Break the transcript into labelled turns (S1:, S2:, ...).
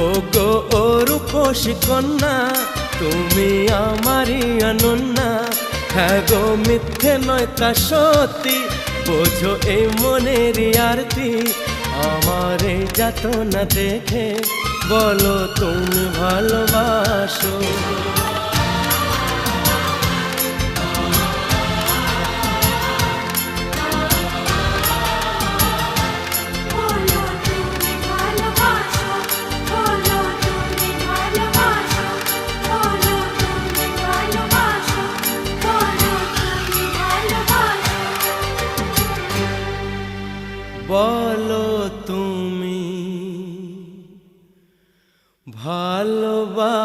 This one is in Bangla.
S1: ও গো ও রূপসী কন্যা, তুমি আমারই অনন্যা। হ্যাঁ গো মিথ্যে নয় তা সত্যি, বোঝো এই মনেরই আরতি। আমার এই যাতনা দেখে বলো তুমি ভালোবাসো। বলো তুমি ভালোবাসো।